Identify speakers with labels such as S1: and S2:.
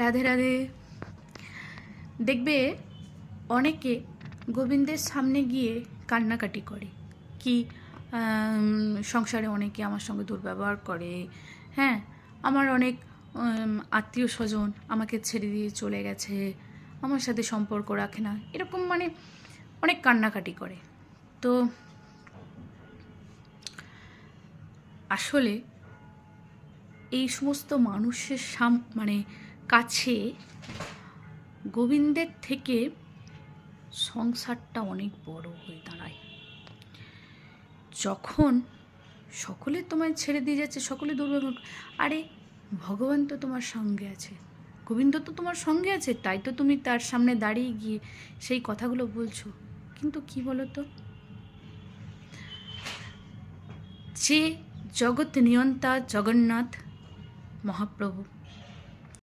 S1: রাধে রাধে। দেখবে অনেকে গোবিন্দের সামনে গিয়ে কান্নাকাটি করে কি সংসারে অনেকে আমার সঙ্গে দুর্ব্যবহার করে, হ্যাঁ, আমার অনেক আত্মীয় স্বজন আমাকে ছেড়ে দিয়ে চলে গেছে, আমার সাথে সম্পর্ক রাখে না, এরকম মানে অনেক কান্নাকাটি করে। তো আসলে এই সমস্ত মানুষের মানে কাছে গোবিন্দের থেকে সংসারটা অনেক বড় হয়ে দাঁড়ায়। যখন সকলে তোমায় ছেড়ে দিয়ে যাচ্ছে, সকলে দুর্ব্যবহার, আরে ভগবান তো তোমার সঙ্গে আছে, গোবিন্দ তো তোমার সঙ্গে আছে, তাই তো তুমি তার সামনে দাঁড়িয়ে গিয়ে সেই কথাগুলো বলছো। কিন্তু কি বলো তো, যে জগৎ নিয়ন্তা জগন্নাথ মহাপ্রভু,